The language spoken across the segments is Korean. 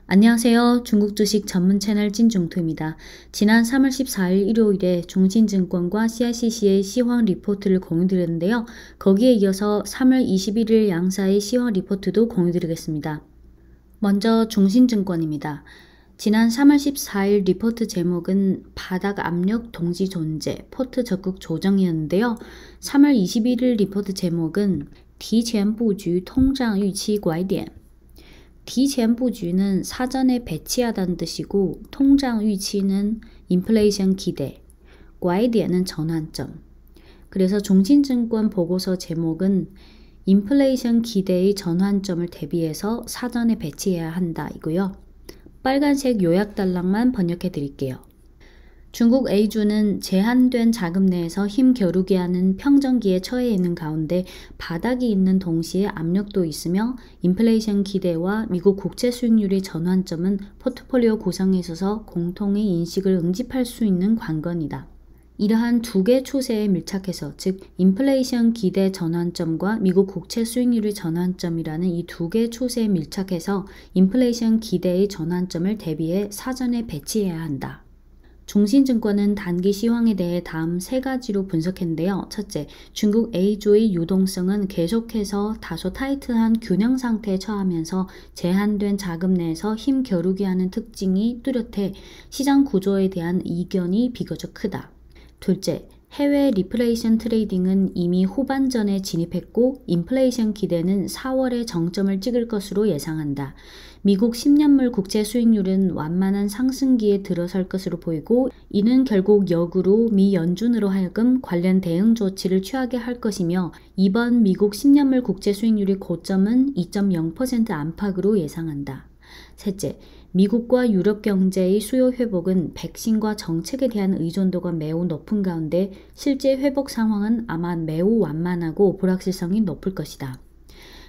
안녕하세요. 중국 주식 전문 채널 찐중투입니다. 지난 3월 14일 일요일에 중신증권과 CICC의 시황 리포트를 공유드렸는데요. 거기에 이어서 3월 21일 양사의 시황 리포트도 공유드리겠습니다. 먼저 중신증권입니다. 지난 3월 14일 리포트 제목은 바닥 압력 동지 존재, 포트 적극 조정이었는데요. 3월 21일 리포트 제목은 提前布局通胀预期拐点. 提前布局는 사전에 배치하다는 뜻이고 통장预期는 인플레이션 기대, 拐点은 전환점. 그래서 중신증권 보고서 제목은 인플레이션 기대의 전환점을 대비해서 사전에 배치해야 한다 이고요. 빨간색 요약 단락만 번역해 드릴게요. 중국 A주는 제한된 자금 내에서 힘겨루게 하는 평정기에 처해 있는 가운데 바닥이 있는 동시에 압력도 있으며 인플레이션 기대와 미국 국채 수익률의 전환점은 포트폴리오 구성에 있어서 공통의 인식을 응집할 수 있는 관건이다. 이러한 두 개 추세에 밀착해서 즉 인플레이션 기대 전환점과 미국 국채 수익률의 전환점이라는 이 두 개 추세에 밀착해서 인플레이션 기대의 전환점을 대비해 사전에 배치해야 한다. 중신증권은 단기 시황에 대해 다음 세 가지로 분석했는데요. 첫째, 중국 A주의 유동성은 계속해서 다소 타이트한 균형 상태에 처하면서 제한된 자금 내에서 힘 겨루게 하는 특징이 뚜렷해 시장 구조에 대한 이견이 비교적 크다. 둘째, 해외 리플레이션 트레이딩은 이미 후반전에 진입했고 인플레이션 기대는 4월에 정점을 찍을 것으로 예상한다. 미국 10년물 국채 수익률은 완만한 상승기에 들어설 것으로 보이고 이는 결국 역으로 미 연준으로 하여금 관련 대응 조치를 취하게 할 것이며 이번 미국 10년물 국채 수익률의 고점은 2.0% 안팎으로 예상한다. 셋째, 미국과 유럽 경제의 수요 회복은 백신과 정책에 대한 의존도가 매우 높은 가운데 실제 회복 상황은 아마 매우 완만하고 불확실성이 높을 것이다.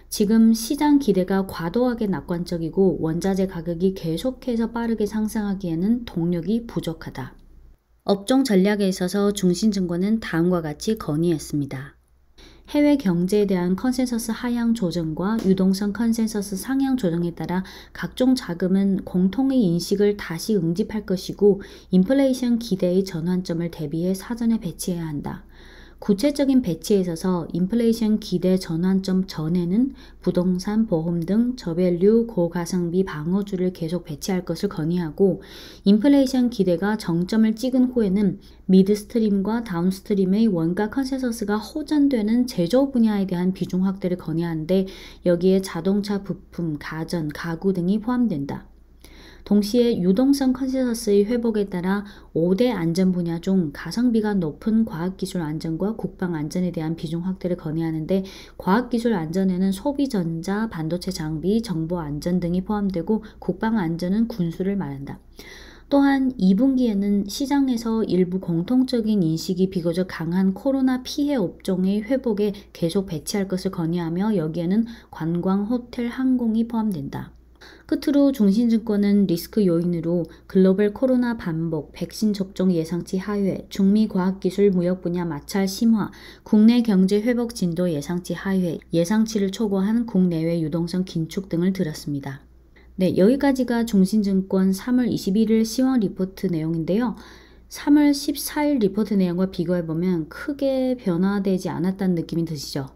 지금 시장 기대가 과도하게 낙관적이고 원자재 가격이 계속해서 빠르게 상승하기에는 동력이 부족하다. 업종 전략에 있어서 중신증권은 다음과 같이 건의했습니다. 해외 경제에 대한 컨센서스 하향 조정과 유동성 컨센서스 상향 조정에 따라 각종 자금은 공통의 인식을 다시 응집할 것이고 인플레이션 기대의 전환점을 대비해 사전에 배치해야 한다. 구체적인 배치에 있어서 인플레이션 기대 전환점 전에는 부동산, 보험 등 저밸류 고가성비 방어주를 계속 배치할 것을 건의하고 인플레이션 기대가 정점을 찍은 후에는 미드스트림과 다운스트림의 원가 컨센서스가 호전되는 제조 분야에 대한 비중 확대를 건의하는데 여기에 자동차 부품, 가전, 가구 등이 포함된다. 동시에 유동성 컨센서스의 회복에 따라 5대 안전 분야 중 가성비가 높은 과학기술 안전과 국방 안전에 대한 비중 확대를 건의하는데 과학기술 안전에는 소비전자, 반도체 장비, 정보 안전 등이 포함되고 국방 안전은 군수를 말한다. 또한 2분기에는 시장에서 일부 공통적인 인식이 비교적 강한 코로나 피해 업종의 회복에 계속 배치할 것을 건의하며 여기에는 관광, 호텔, 항공이 포함된다. 끝으로 중신증권은 리스크 요인으로 글로벌 코로나 반복, 백신 접종 예상치 하회, 중미 과학기술 무역 분야 마찰 심화, 국내 경제 회복 진도 예상치 하회, 예상치를 초과한 국내외 유동성 긴축 등을 들었습니다. 네, 여기까지가 중신증권 3월 21일 시황 리포트 내용인데요. 3월 14일 리포트 내용과 비교해보면 크게 변화되지 않았다는 느낌이 드시죠?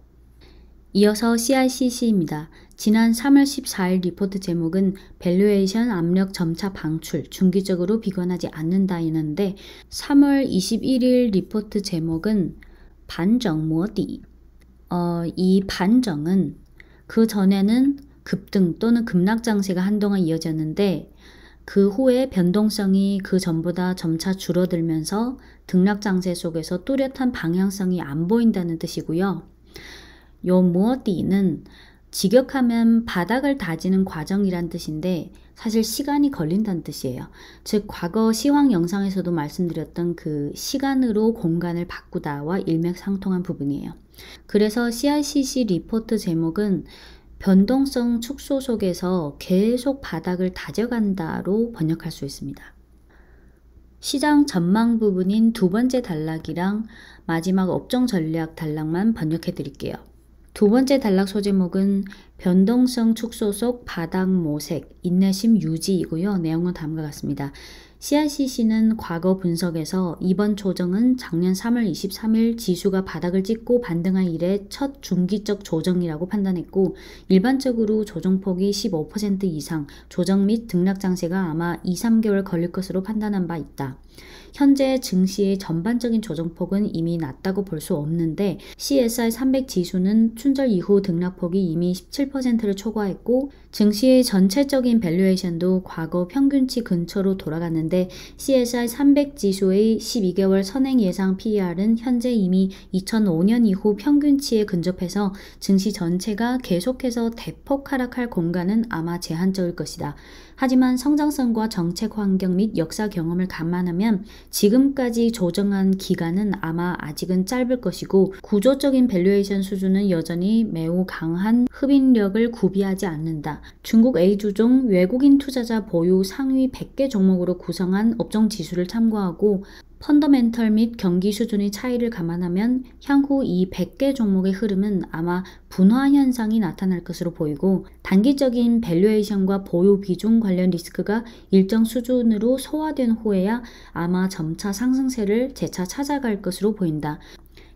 이어서 CICC입니다. 지난 3월 14일 리포트 제목은 밸류에이션 압력 점차 방출, 중기적으로 비관하지 않는다였는데 3월 21일 리포트 제목은 반정 모디. 이 반정은 그 전에는 급등 또는 급락 장세가 한동안 이어졌는데 그 후에 변동성이 그 전보다 점차 줄어들면서 등락 장세 속에서 뚜렷한 방향성이 안 보인다는 뜻이고요. 요 모디는 직역하면 바닥을 다지는 과정이란 뜻인데 사실 시간이 걸린다는 뜻이에요. 즉 과거 시황 영상에서도 말씀드렸던 그 시간으로 공간을 바꾸다와 일맥상통한 부분이에요. 그래서 CICC 리포트 제목은 변동성 축소 속에서 계속 바닥을 다져간다로 번역할 수 있습니다. 시장 전망 부분인 두 번째 단락이랑 마지막 업종 전략 단락만 번역해 드릴게요. 두 번째 단락 소제목은 변동성 축소 속 바닥 모색, 인내심 유지이고요. 내용은 다음과 같습니다. CICC는 과거 분석에서 이번 조정은 작년 3월 23일 지수가 바닥을 찍고 반등한 이래 첫 중기적 조정이라고 판단했고, 일반적으로 조정폭이 15% 이상, 조정 및 등락 장세가 아마 2-3개월 걸릴 것으로 판단한 바 있다. 현재 증시의 전반적인 조정폭은 이미 낮다고 볼 수 없는데, CSI 300 지수는 춘절 이후 등락폭이 이미 17%를 초과했고, 증시의 전체적인 밸류에이션도 과거 평균치 근처로 돌아갔는데, CSI 300 지수의 12개월 선행 예상 PER은 현재 이미 2005년 이후 평균치에 근접해서 증시 전체가 계속해서 대폭 하락할 공간은 아마 제한적일 것이다. 하지만 성장성과 정책 환경 및 역사 경험을 감안하면 지금까지 조정한 기간은 아마 아직은 짧을 것이고, 구조적인 밸류에이션 수준은 여전히 매우 강한 흡인력을 구비하지 않는다. 중국 A주종 외국인 투자자 보유 상위 100개 종목으로 구성한 업종 지수를 참고하고, 펀더멘털 및 경기 수준의 차이를 감안하면 향후 이 100개 종목의 흐름은 아마 분화 현상이 나타날 것으로 보이고, 단기적인 밸류에이션과 보유 비중 관련 리스크가 일정 수준으로 소화된 후에야 아마 점차 상승세를 재차 찾아갈 것으로 보인다.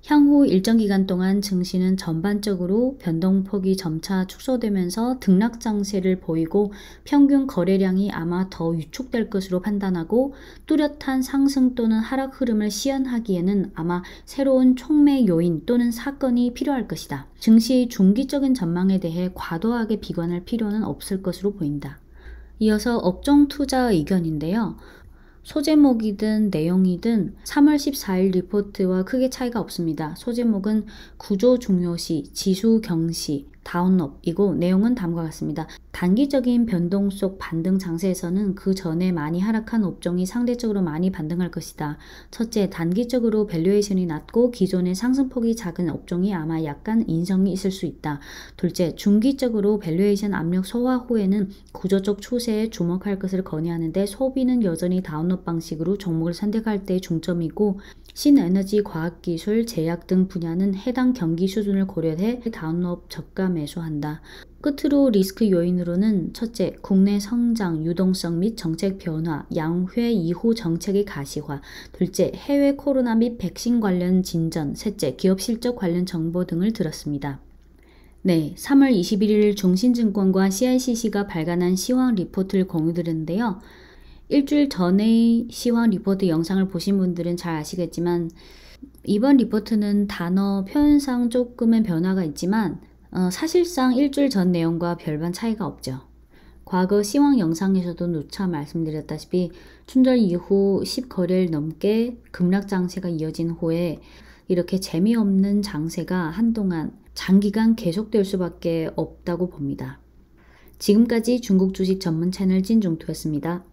향후 일정 기간 동안 증시는 전반적으로 변동폭이 점차 축소되면서 등락 장세를 보이고, 평균 거래량이 아마 더 위축될 것으로 판단하고, 뚜렷한 상승 또는 하락 흐름을 시연하기에는 아마 새로운 촉매 요인 또는 사건이 필요할 것이다. 증시의 중기적인 전망에 대해 과도하게 비관할 필요는 없을 것으로 보인다. 이어서 업종 투자 의견인데요. 소제목이든 내용이든 3월 14일 리포트와 크게 차이가 없습니다. 소제목은 구조 중요시, 지수 경시, 다운업이고, 내용은 다음과 같습니다. 단기적인 변동 속 반등 장세에서는 그 전에 많이 하락한 업종이 상대적으로 많이 반등할 것이다. 첫째, 단기적으로 밸류에이션이 낮고 기존의 상승폭이 작은 업종이 아마 약간 인성이 있을 수 있다. 둘째, 중기적으로 밸류에이션 압력 소화 후에는 구조적 추세에 주목할 것을 건의하는데, 소비는 여전히 다운업 방식으로 종목을 선택할 때의 중점이고, 신에너지, 과학기술, 제약 등 분야는 해당 경기 수준을 고려해 다운업 저가 매수한다. 끝으로 리스크 요인으로는 첫째, 국내 성장, 유동성 및 정책 변화, 양회 이후 정책의 가시화, 둘째, 해외 코로나 및 백신 관련 진전, 셋째, 기업 실적 관련 정보 등을 들었습니다. 네, 3월 21일 중신증권과 CICC가 발간한 시황 리포트를 공유드렸는데요. 일주일 전의 시황 리포트 영상을 보신 분들은 잘 아시겠지만, 이번 리포트는 단어 표현상 조금의 변화가 있지만 사실상 일주일 전 내용과 별반 차이가 없죠. 과거 시황 영상에서도 누차 말씀드렸다시피 춘절 이후 10거래일 넘게 급락 장세가 이어진 후에 이렇게 재미없는 장세가 한동안 장기간 계속될 수밖에 없다고 봅니다. 지금까지 중국 주식 전문 채널 찐중투였습니다.